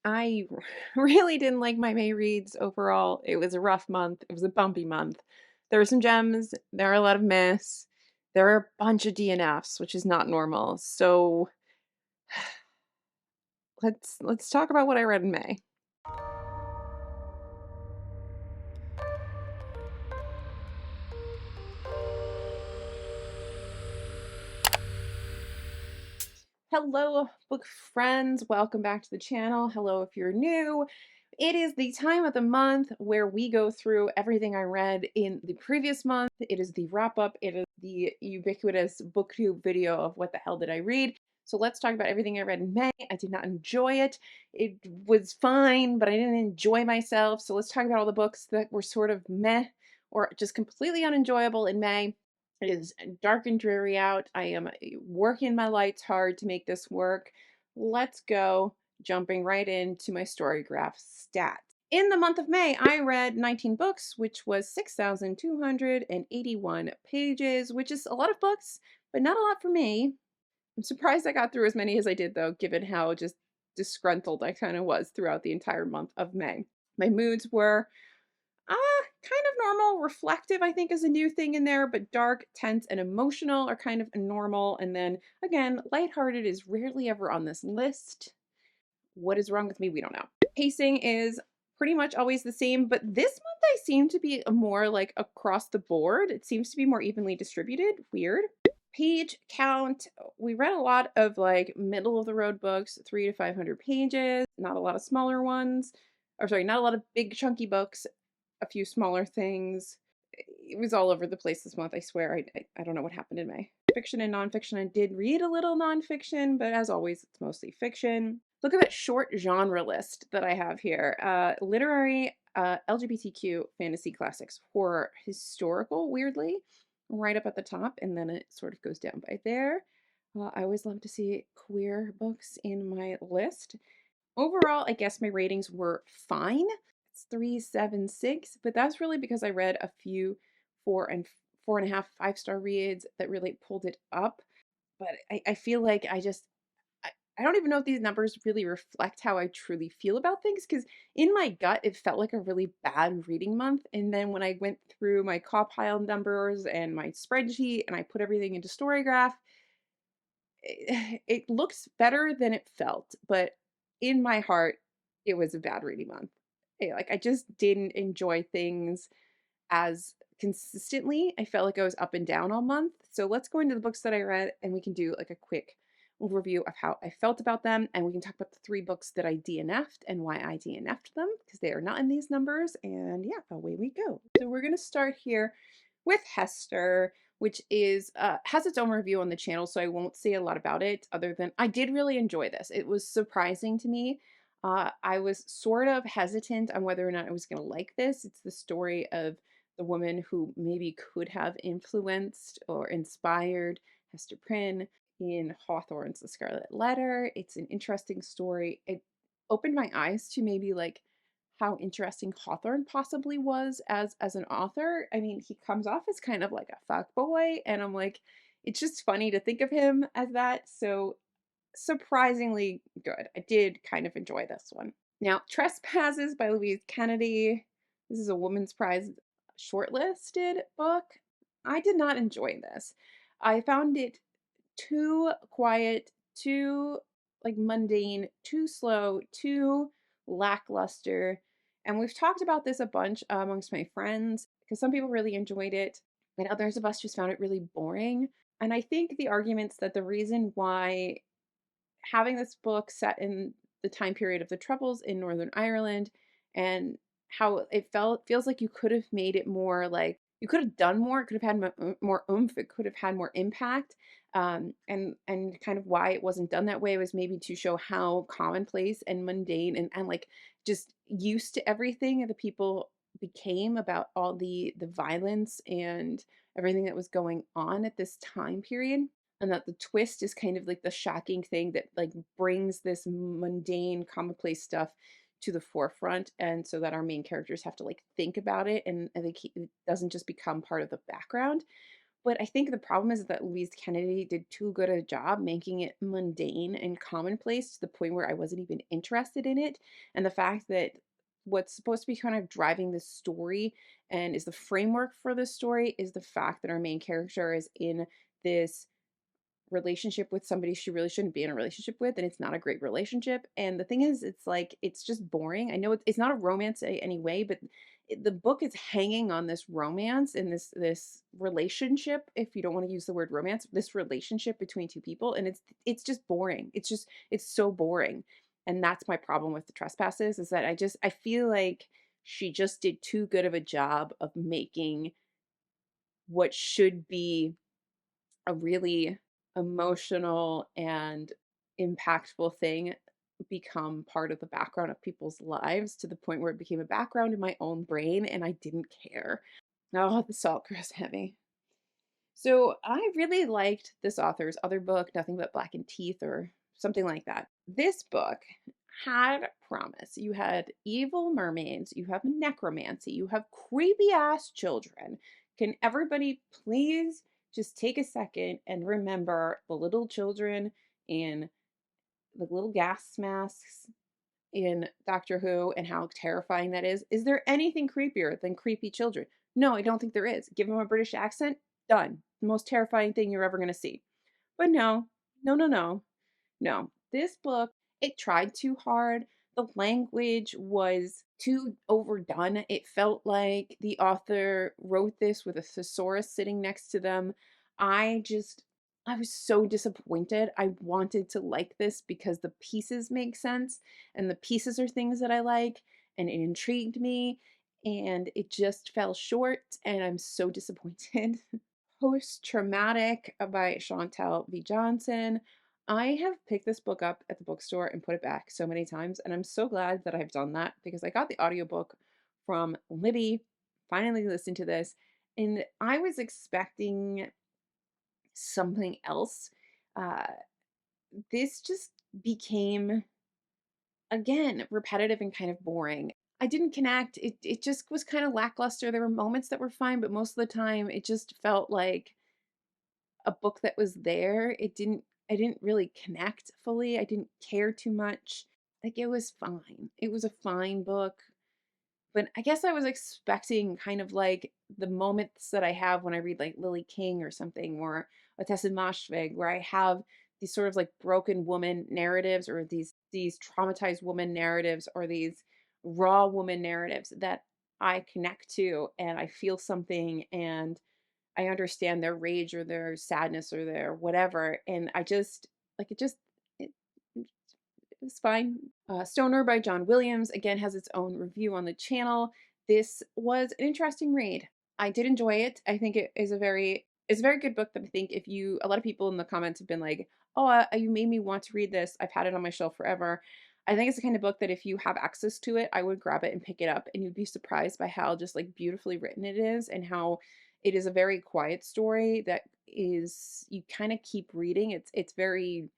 I really didn't like my May reads overall. It was a rough month. It was a bumpy month. There were some gems, there are a lot of myths, there are a bunch of DNFs, which is not normal. So let's talk about what I read in May. Hello, book friends. Welcome back to the channel. Hello, if you're new. It is the time of the month where we go through everything I read in the previous month. It is the wrap up. It is the ubiquitous booktube video of what the hell did I read. So let's talk about everything I read in May. I did not enjoy it. It was fine, but I didn't enjoy myself. So let's talk about all the books that were sort of meh or just completely unenjoyable in May. It is dark and dreary out. I am working my lights hard to make this work. Let's go. Jumping right into my Storygraph stats. In the month of May, I read 19 books, which was 6,281 pages, which is a lot of books, but not a lot for me. I'm surprised I got through as many as I did, though, given how just disgruntled I kind of was throughout the entire month of May. My moods were kind of normal. Reflective, I think, is a new thing in there, but dark, tense, and emotional are kind of normal. And then again, lighthearted is rarely ever on this list. What is wrong with me? We don't know. Pacing is pretty much always the same, but this month I seem to be more like across the board. It seems to be more evenly distributed. Weird. Page count, we read a lot of like middle of the road books, 300 to 500 pages, not a lot of smaller ones. Or sorry, not a lot of big chunky books, a few smaller things. It was all over the place this month, I swear. I don't know what happened in May. Fiction and nonfiction. I did read a little nonfiction, but as always, it's mostly fiction. Look at that short genre list that I have here. Literary, LGBTQ, fantasy classics, horror, historical, weirdly, right up at the top, and then it sort of goes down by there. I always love to see queer books in my list. Overall, I guess my ratings were fine. It's 3.76, but that's really because I read a few 4.5, 5-star reads that really pulled it up. But I feel like I don't even know if these numbers really reflect how I truly feel about things, because in my gut, it felt like a really bad reading month. And then when I went through my compile numbers and my spreadsheet and I put everything into Storygraph, it looks better than it felt. But in my heart, it was a bad reading month. Like I just didn't enjoy things as consistently. I felt like I was up and down all month. So let's go into the books that I read and we can do like a quick overview of how I felt about them. And we can talk about the 3 books that I DNF'd and why I DNF'd them, because they are not in these numbers. And yeah, away we go. So we're going to start here with Hester, which is has its own review on the channel, so I won't say a lot about it other than I did really enjoy this. It was surprising to me. I was sort of hesitant on whether or not I was going to like this. It's the story of the woman who maybe could have influenced or inspired Hester Prynne in Hawthorne's The Scarlet Letter. It's an interesting story. It opened my eyes to maybe like how interesting Hawthorne possibly was as an author. I mean, he comes off as kind of like a fuck boy, and I'm like, it's just funny to think of him as that. So surprisingly good. I did kind of enjoy this one. Now, Trespasses by Louise Kennedy. This is a Woman's Prize shortlisted book. I did not enjoy this. I found it too quiet, too like mundane, too slow, too lackluster. And we've talked about this a bunch amongst my friends because some people really enjoyed it and others of us just found it really boring. And I think the arguments that the reason why having this book set in the time period of the Troubles in Northern Ireland and how it feels like you could have made it more like you could have done more. It could have had more oomph. It could have had more impact. And kind of why it wasn't done that way was maybe to show how commonplace and mundane and like just used to everything the people became about all the violence and everything that was going on at this time period, and that the twist is kind of like the shocking thing that like brings this mundane commonplace stuff to the forefront, and so that our main characters have to like think about it, and it doesn't just become part of the background. But I think the problem is that Louise Kennedy did too good a job making it mundane and commonplace to the point where I wasn't even interested in it. And the fact that what's supposed to be kind of driving the story and is the framework for the story is the fact that our main character is in this relationship with somebody she really shouldn't be in a relationship with, and it's not a great relationship. And the thing is, it's like it's just boring. I know it's not a romance anyway, but the book is hanging on this romance and this relationship. If you don't want to use the word romance, this relationship between two people, and it's just boring. It's so boring, and that's my problem with the trespasses. Is that I feel like she just did too good of a job of making what should be a really emotional and impactful thing become part of the background of people's lives to the point where it became a background in my own brain and I didn't care. Oh, the salt grows heavy. So I really liked this author's other book, Nothing But Black and Teeth, or something like that. This book had promise. You had evil mermaids, you have necromancy, you have creepy ass children. Can everybody please just take a second and remember the little children in the little gas masks in Doctor Who and how terrifying that is? Is there anything creepier than creepy children? No, I don't think there is. Give them a British accent, done. The most terrifying thing you're ever going to see. But no, no, no, no, no. This book, it tried too hard. The language was too overdone. It felt like the author wrote this with a thesaurus sitting next to them. I just, I was so disappointed. I wanted to like this because the pieces make sense and the pieces are things that I like and it intrigued me and it just fell short and I'm so disappointed. Post Traumatic by Chantal V. Johnson. I have picked this book up at the bookstore and put it back so many times, and I'm so glad that I've done that because I got the audiobook from Libby, finally listened to this, and I was expecting something else. Uh, this just became, again, repetitive and kind of boring. I didn't connect. It just was kind of lackluster. There were moments that were fine, but most of the time it just felt like a book that was there. I didn't really connect fully. I didn't care too much. Like it was fine. It was a fine book. But I guess I was expecting kind of like the moments that I have when I read like Lily King or something or Otessa Moshfegh, where I have these sort of like broken woman narratives or these traumatized woman narratives or these raw woman narratives that I connect to and I feel something and I understand their rage or their sadness or their whatever, and I just like it it was fine. Stoner by John Williams again has its own review on the channel. This was an interesting read. I did enjoy it. I think it is a very good book that I think if you a lot of people in the comments have been like, "Oh, you made me want to read this. I've had it on my shelf forever." I think it's the kind of book that if you have access to it, I would grab it and pick it up, and you'd be surprised by how just like beautifully written it is and how it is a very quiet story that is you kind of keep reading. It's very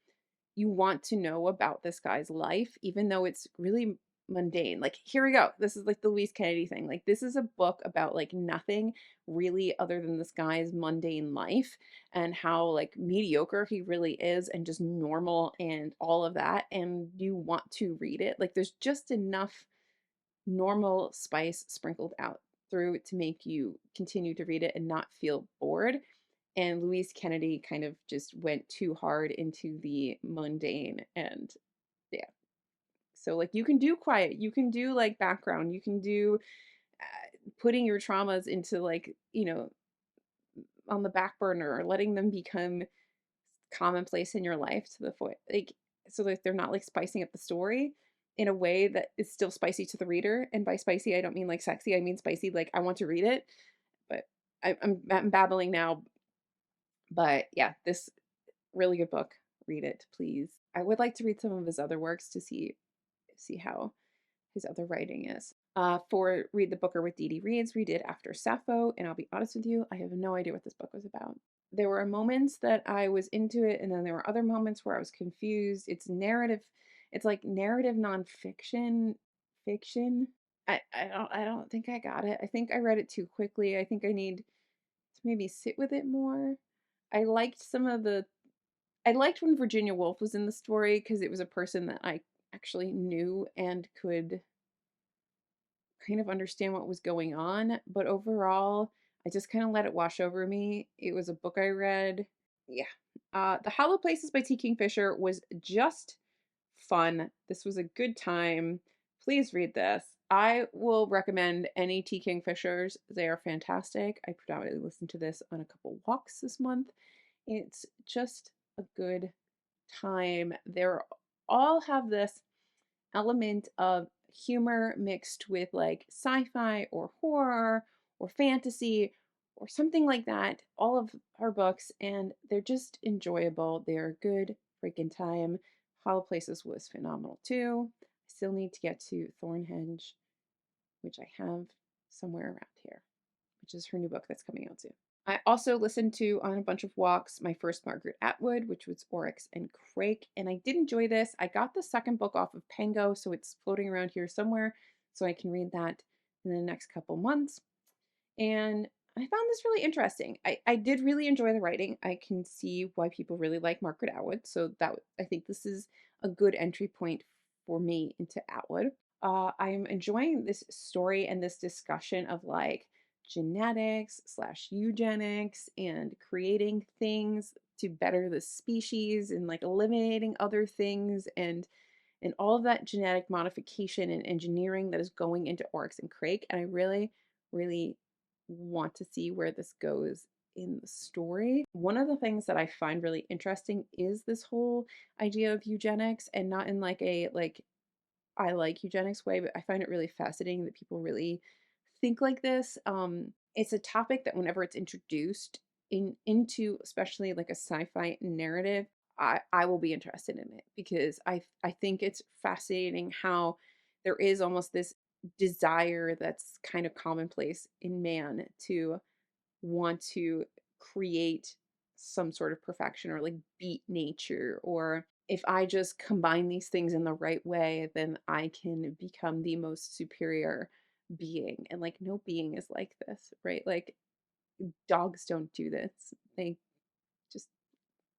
you want to know about this guy's life, even though it's really mundane. Like, here we go. This is like the Louise Kennedy thing. Like, this is a book about like nothing really other than this guy's mundane life and how like mediocre he really is and just normal and all of that. And you want to read it. Like, there's just enough normal spice sprinkled out through to make you continue to read it and not feel bored. And Louise Kennedy kind of just went too hard into the mundane and yeah. So like you can do quiet, you can do like background, you can do putting your traumas into like, on the back burner or letting them become commonplace in your life to the point like so that they're not like spicing up the story in a way that is still spicy to the reader. And by spicy, I don't mean like sexy, I mean spicy like I want to read it. But I'm babbling now. But yeah, this really good book. Read it, please. I would like to read some of his other works to see how his other writing is. For Read the Booker with Dee Dee Reads, we did After Sappho, and I'll be honest with you, I have no idea what this book was about. There were moments that I was into it, and then there were other moments where I was confused. It's narrative, it's like narrative nonfiction, fiction. I don't think I got it. I think I read it too quickly. I think I need maybe sit with it more. I liked some of the I liked when Virginia Woolf was in the story because it was a person that I actually knew and could kind of understand what was going on, but overall, I just kind of let it wash over me. It was a book I read. Yeah. The Hollow Places by T. Kingfisher was just fun. This was a good time. Please read this. I will recommend any T. Kingfishers. They are fantastic. I predominantly listened to this on a couple walks this month. It's just a good time. They're all have this element of humor mixed with like sci-fi or horror or fantasy or something like that. All of her books, and they're just enjoyable. They're a good freaking time. Hollow Places was phenomenal too. I still need to get to Thornhenge, which I have somewhere around here, which is her new book that's coming out soon. I also listened to on a bunch of walks my first Margaret Atwood, which was Oryx and Crake, and I did enjoy this. I got the second book off of Pango, so it's floating around here somewhere, so I can read that in the next couple months. And I found this really interesting. I did really enjoy the writing. I can see why people really like Margaret Atwood, so that I think this is a good entry point for me into Atwood. I'm enjoying this story and this discussion of like genetics slash eugenics and creating things to better the species and like eliminating other things and all of that genetic modification and engineering that is going into Oryx and Crake. And I really, really want to see where this goes in the story. One of the things that I find really interesting is this whole idea of eugenics, and not in like a like I like eugenics way, but I find it really fascinating that people really think like this. It's a topic that whenever it's introduced into especially like a sci-fi narrative, I will be interested in it because I think it's fascinating how there is almost this desire that's kind of commonplace in man to want to create some sort of perfection or like beat nature, or if I just combine these things in the right way, then I can become the most superior being. And like no being is like this, right? Like dogs don't do this. They just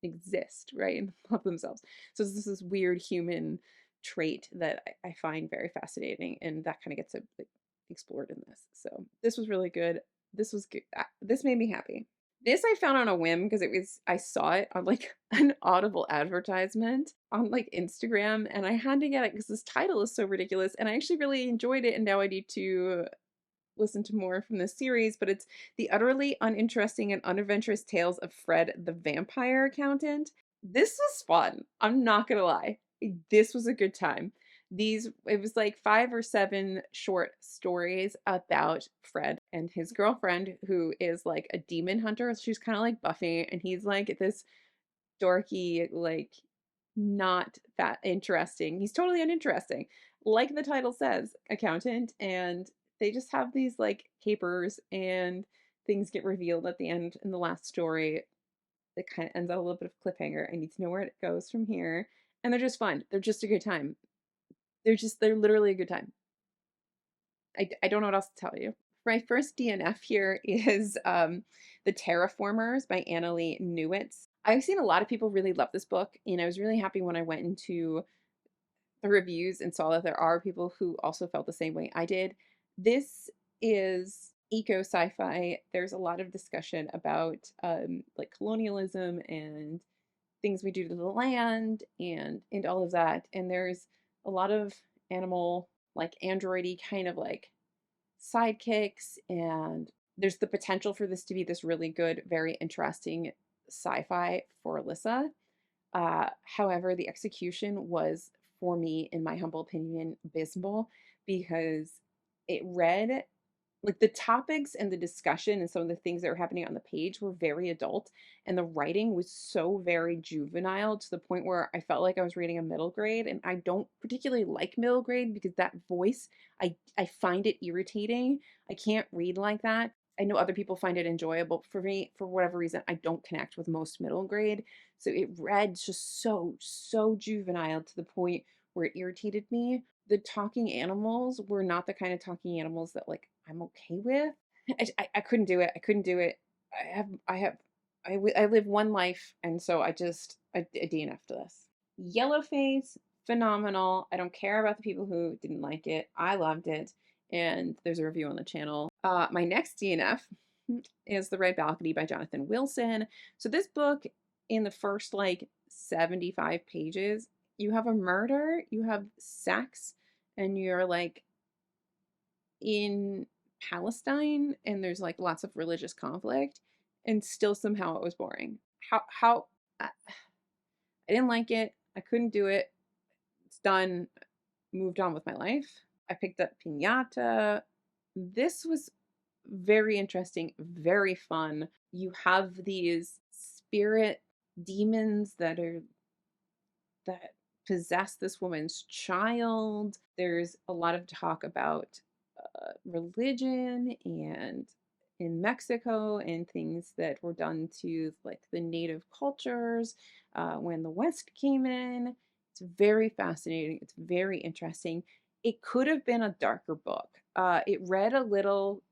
exist, right? And love themselves. So this is this weird human trait that I find very fascinating, and that kind of gets like, explored in this. So this was really good. This was good. This made me happy. This I found on a whim because it was I saw it on like an Audible advertisement on like Instagram, and I had to get it because this title is so ridiculous, and I actually really enjoyed it, and now I need to listen to more from this series, but it's The Utterly Uninteresting and Unadventurous Tales of Fred the Vampire Accountant. This was fun. I'm not gonna lie. This was a good time. It was like 5 or 7 short stories about Fred and his girlfriend, who is like a demon hunter. She's kind of like Buffy, and he's like this dorky, like not that interesting. He's totally uninteresting. Like the title says, accountant, and they just have these like capers and things get revealed at the end in the last story. It kind of ends on a little bit of cliffhanger. I need to know where it goes from here. And they're just fun. They're just a good time. They're literally a good time. I don't know what else to tell you. My first DNF here is The Terraformers by Annalee Newitz. I've seen a lot of people really love this book, and I was really happy when I went into the reviews and saw that there are people who also felt the same way I did. This is eco sci-fi. There's a lot of discussion about like colonialism and things we do to the land and all of that. And there's a lot of animal like androidy kind of like sidekicks, and there's the potential for this to be this really good, very interesting sci-fi for Alyssa. However, the execution was, for me, in my humble opinion, abysmal because it read like the topics and the discussion and some of the things that were happening on the page were very adult, and the writing was so very juvenile to the point where I felt like I was reading a middle grade, and I don't particularly like middle grade because that voice, I find it irritating. I can't read like that. I know other people find it enjoyable, but for me, for whatever reason, I don't connect with most middle grade. So it read just so juvenile to the point where it irritated me. The talking animals were not the kind of talking animals that like I'm okay with. I couldn't do it. I couldn't do it. I live one life, and so I DNF'd this. Yellowface, phenomenal. I don't care about the people who didn't like it. I loved it, and there's a review on the channel. My next DNF is The Red Balcony by Jonathan Wilson. So this book, in the first like 75 pages, you have a murder, you have sex, and you're like in Palestine, and there's like lots of religious conflict, and still somehow it was boring. How I didn't like it. I couldn't do it. It's done. Moved on with my life. I picked up Pinata. This was very interesting, very fun. You have these spirit demons that possess this woman's child. There's a lot of talk about religion and in Mexico and things that were done to like the native cultures when the West came in. It's very fascinating. It's very interesting. It could have been a darker book. It read a little,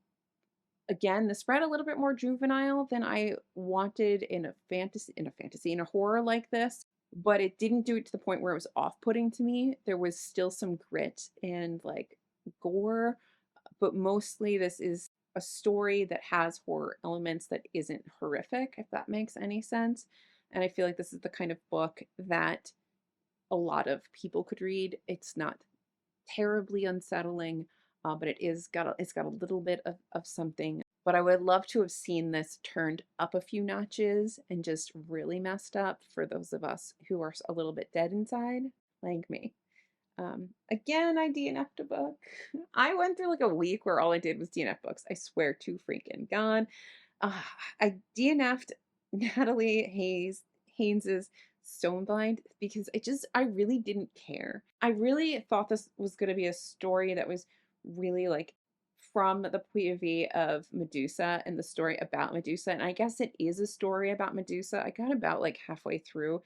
again, this read a little bit more juvenile than I wanted in a horror like this, but it didn't do it to the point where it was off-putting to me. There was still some grit and like gore, but mostly this is a story that has horror elements that isn't horrific, if that makes any sense. And I feel like this is the kind of book that a lot of people could read. It's not terribly unsettling, but it's got a little bit of something. But I would love to have seen this turned up a few notches and just really messed up for those of us who are a little bit dead inside, like me. Again, I DNF'd a book. I went through like a week where all I did was DNF books. I swear to freaking God. Uh, I DNF'd Natalie Haynes's Stoneblind because I really didn't care. I really thought this was going to be a story that was really like from the point of view of Medusa and the story about Medusa. And I guess it is a story about Medusa. I got about like halfway through,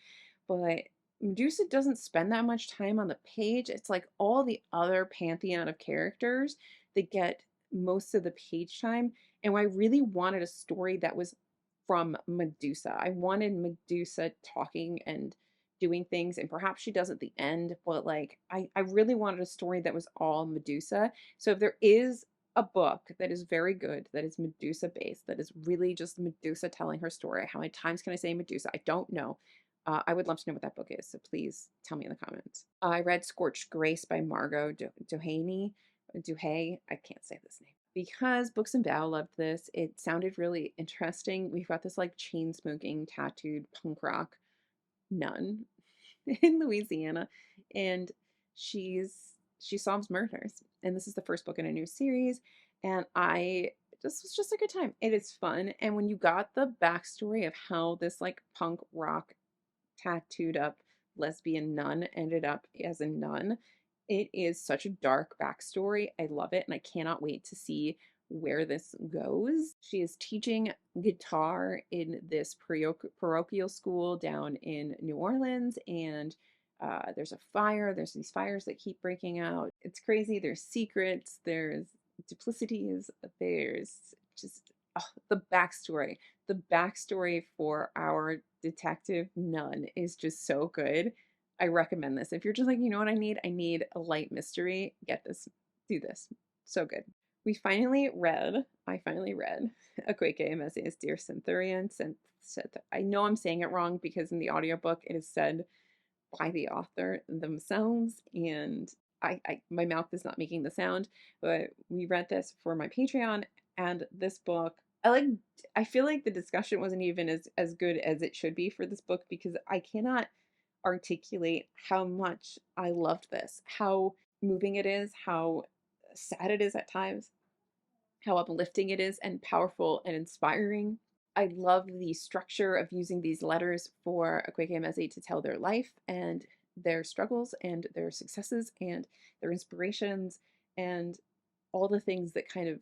but Medusa doesn't spend that much time on the page. It's like all the other pantheon of characters that get most of the page time. And I really wanted a story that was from Medusa. I wanted Medusa talking and doing things, and perhaps she does at the end, but like I really wanted a story that was all Medusa. So if there is a book that is very good, that is Medusa based, that is really just Medusa telling her story. How many times can I say Medusa? I don't know. I would love to know what that book is, so please tell me in the comments. I read Scorched Grace by Margot Duhaney. Duhay, I can't say this name. Because Books and Bow loved this, it sounded really interesting. We've got this like chain smoking, tattooed punk rock nun in Louisiana, and she solves murders. And this is the first book in a new series, and this was just a good time. It is fun, and when you got the backstory of how this like punk rock tattooed up lesbian nun ended up as a nun, it is such a dark backstory. I love it, and I cannot wait to see where this goes. She is teaching guitar in this parochial school down in New Orleans, and there's a fire. There's these fires that keep breaking out. It's crazy. There's secrets. There's duplicities. There's just the backstory. The backstory for our detective nun is just so good. I recommend this. If you're just like, you know what I need? I need a light mystery. Get this. Do this. So good. I finally read Akweke Emezi's Dear Centurion. I know I'm saying it wrong because in the audiobook it is said by the author themselves, and my mouth is not making the sound, but we read this for my Patreon, and this book, I feel like the discussion wasn't even as good as it should be for this book because I cannot articulate how much I loved this, how moving it is, how sad it is at times, how uplifting it is, and powerful and inspiring. I love the structure of using these letters for Akweke Emezi to tell their life and their struggles and their successes and their inspirations and all the things that kind of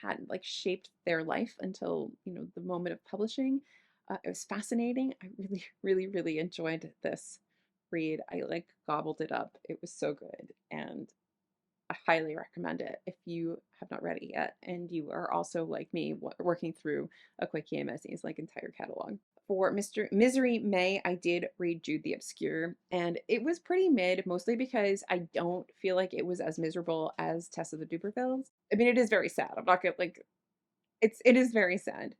had like shaped their life until, the moment of publishing. It was fascinating. I really, really, really enjoyed this read. I like gobbled it up. It was so good. And highly recommend it if you have not read it yet and you are also like me working through Akwaeke Emesi's like entire catalog. For Mr. Misery May, I did read Jude the Obscure, and it was pretty mid, mostly because I don't feel like it was as miserable as Tess of the Dupervilles. I mean, it is very sad. I'm not gonna like it is very sad.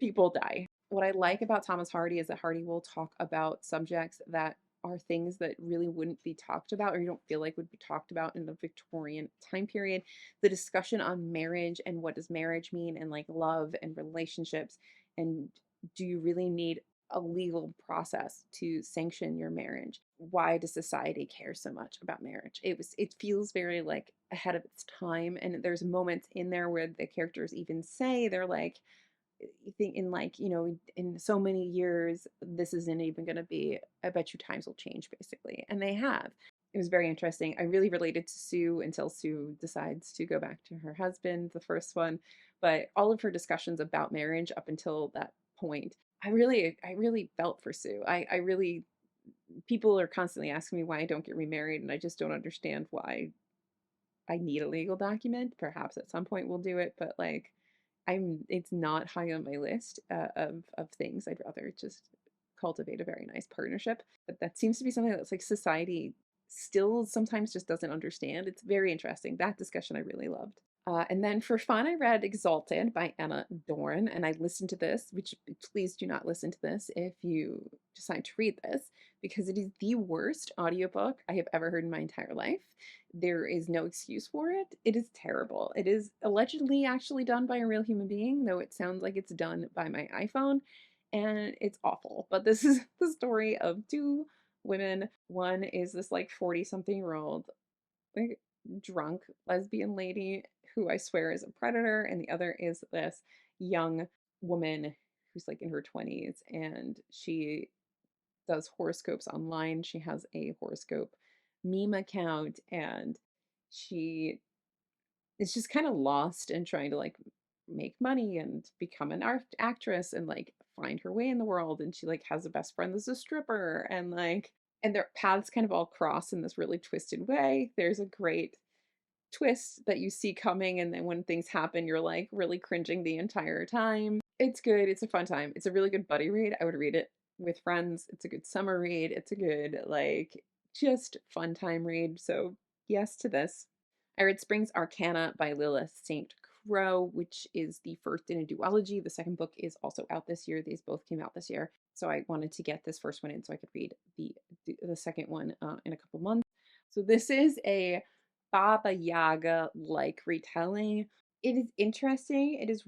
People die. What I like about Thomas Hardy is that Hardy will talk about subjects that are things that really wouldn't be talked about or you don't feel like would be talked about in the Victorian time period. The discussion on marriage and what does marriage mean and like love and relationships and do you really need a legal process to sanction your marriage? Why does society care so much about marriage? It feels very like ahead of its time and there's moments in there where the characters even say they're like you think in like in so many years this isn't even going to be, I bet you times will change basically, and they have. It was very interesting. I really related to Sue until Sue decides to go back to her husband, the first one, but all of her discussions about marriage up until that point, I really felt for Sue. I really, people are constantly asking me why I don't get remarried and I just don't understand why I need a legal document. Perhaps at some point we'll do it, but like it's not high on my list of things. I'd rather just cultivate a very nice partnership. But that seems to be something that's like society still sometimes just doesn't understand. It's very interesting. That discussion I really loved. And then for fun, I read Exalted by Anna Dorn, and I listened to this, which please do not listen to this if you decide to read this, because it is the worst audiobook I have ever heard in my entire life. There is no excuse for it. It is terrible. It is allegedly actually done by a real human being, though it sounds like it's done by my iPhone, and it's awful. But this is the story of two women. One is this like 40 something year old like drunk lesbian lady who I swear is a predator, and the other is this young woman who's like in her 20s and she does horoscopes online. She has a horoscope meme account and she is just kind of lost and trying to like make money and become an actress and like find her way in the world, and she like has a best friend that's a stripper and like and their paths kind of all cross in this really twisted way. There's a great twist that you see coming, and then when things happen you're like really cringing the entire time. It's good. It's a fun time. It's a really good buddy read. I would read it with friends. It's a good summer read. It's a good like just fun time read. So yes to this. I read Spring's Arcana by Lilith St. Crow, which is the first in a duology. The second book is also out this year. These both came out this year. So I wanted to get this first one in so I could read the second one in a couple months. So this is a Baba Yaga like retelling. It is interesting. It is,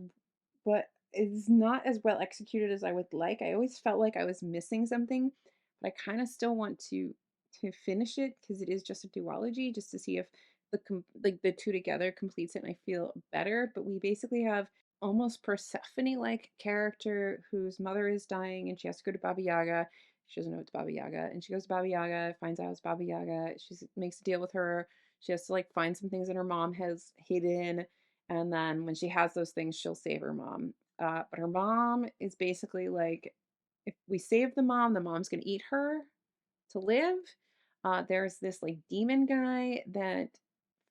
but it is not as well executed as I would like. I always felt like I was missing something, but I kind of still want to finish it because it is just a duology, just to see if like the two together completes it and I feel better. But we basically have almost Persephone like character whose mother is dying and she has to go to Baba Yaga. She doesn't know it's Baba Yaga, and she goes to Baba Yaga, finds out it's Baba Yaga. She makes a deal with her. She has to like find some things that her mom has hidden, and then when she has those things, she'll save her mom. But her mom is basically like, if we save the mom's gonna eat her to live. There's this like demon guy that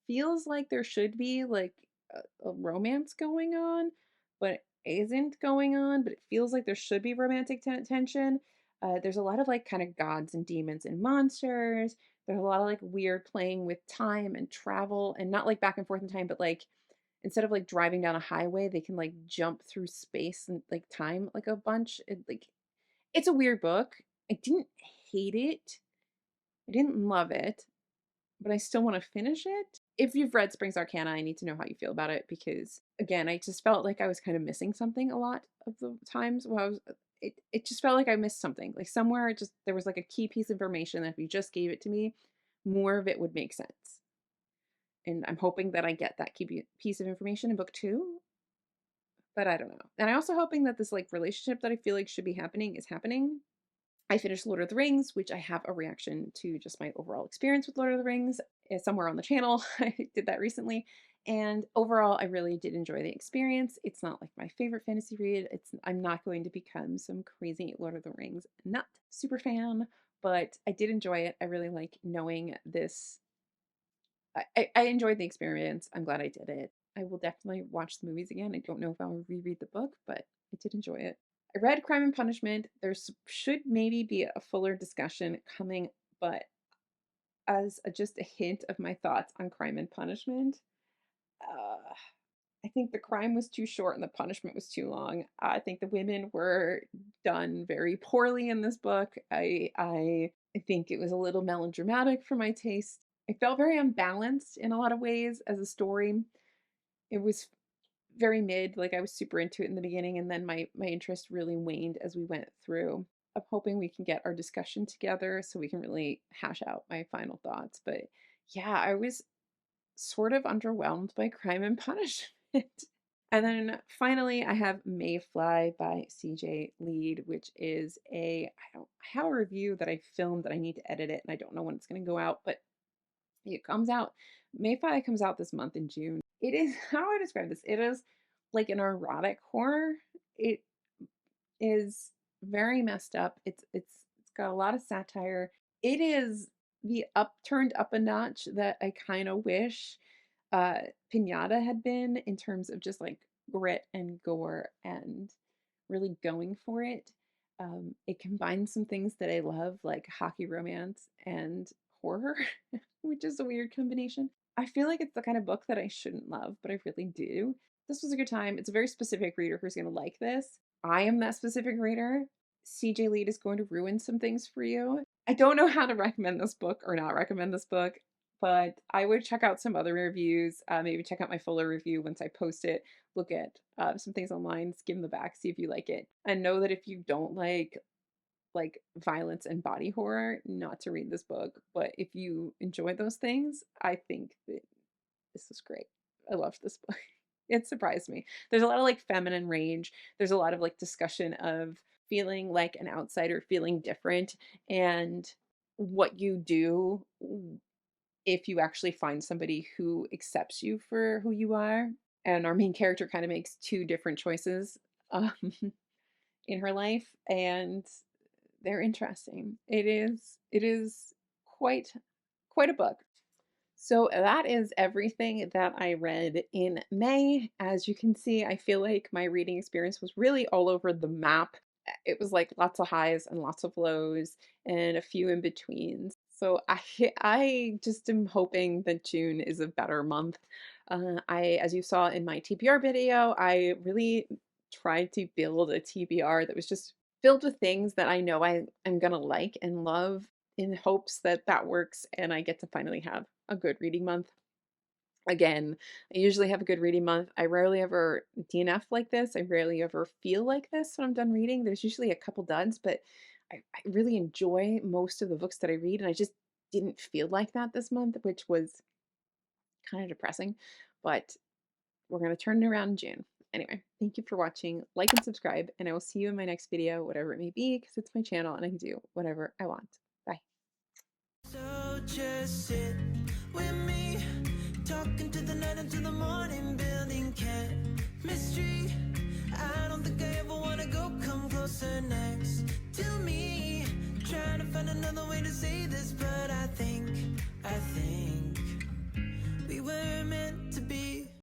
feels like there should be like a romance going on, but isn't going on. But it feels like there should be romantic tension. There's a lot of like kind of gods and demons and monsters. There's a lot of like weird playing with time and travel, and not like back and forth in time, but like instead of like driving down a highway, they can like jump through space and like time like a bunch. It's a weird book. I didn't hate it. I didn't love it, but I still want to finish it. If you've read Spring's Arcana, I need to know how you feel about it because again, I just felt like I was kind of missing something a lot of the times while I was it just felt like I missed something. Like somewhere it just there was like a key piece of information that if you just gave it to me, more of it would make sense. And I'm hoping that I get that key piece of information in book 2, but I don't know. And I also hoping that this like relationship that I feel like should be happening is happening. I finished Lord of the Rings, which I have a reaction to just my overall experience with Lord of the Rings somewhere on the channel. I did that recently. And overall, I really did enjoy the experience. It's not like my favorite fantasy read. I'm not going to become some crazy Lord of the Rings nut super fan, but I did enjoy it. I really like knowing this I enjoyed the experience. I'm glad I did it. I will definitely watch the movies again. I don't know if I'll reread the book, but I did enjoy it. I read Crime and Punishment. There's should maybe be a fuller discussion coming, but as just a hint of my thoughts on Crime and Punishment, uh, I think the crime was too short and the punishment was too long. I think the women were done very poorly in this book. I think it was a little melodramatic for my taste. I felt very unbalanced in a lot of ways as a story. It was very mid, like I was super into it in the beginning, and then my interest really waned as we went through. I'm hoping we can get our discussion together so we can really hash out my final thoughts. But yeah, I was sort of underwhelmed by Crime and Punishment. And then finally, I have Mayfly by CJ Lead, which is I have a review that I filmed that I need to edit it and I don't know when it's going to go out, but it comes out. Mayfly comes out this month in June. It is, how do I describe this? It is like an erotic horror. It is very messed up. It's got a lot of satire. It is the turned up a notch that I kind of wish uh Pinata had been in terms of just like grit and gore and really going for it. It combines some things that I love, like hockey romance and horror, which is a weird combination. I feel like it's the kind of book that I shouldn't love, but I really do. This was a good time. It's a very specific reader who's going to like this. I am that specific reader. CJ Lead is going to ruin some things for you. I don't know how to recommend this book or not recommend this book, but I would check out some other reviews. Maybe check out my fuller review once I post it. Look at some things online, skim the back, see if you like it, and know that if you don't like violence and body horror, not to read this book. But if you enjoy those things, I think that this was great. I loved this book. It surprised me. There's a lot of like feminine rage. There's a lot of like discussion of feeling like an outsider, feeling different, and what you do if you actually find somebody who accepts you for who you are. And our main character kind of makes two different choices um, in her life, and they're interesting. It is quite a book. So that is everything that I read in May. As you can see, I feel like my reading experience was really all over the map. It was like lots of highs and lots of lows and a few in betweens. So I just am hoping that June is a better month. As you saw in my TBR video, I really tried to build a TBR that was just filled with things that I know I'm gonna like and love, in hopes that that works and I get to finally have a good reading month. Again, I usually have a good reading month. I rarely ever DNF like this. I rarely ever feel like this when I'm done reading. There's usually a couple duds, but I really enjoy most of the books that I read, and I just didn't feel like that this month, which was kind of depressing. But we're going to turn it around in June. Anyway, thank you for watching. Like and subscribe, and I will see you in my next video, whatever it may be, because it's my channel and I can do whatever I want. Bye. So just sit with me, talking to the night until the morning, building chemistry. I don't think I ever wanna go come closer next to me. Trying to find another way to say this, but I think we were meant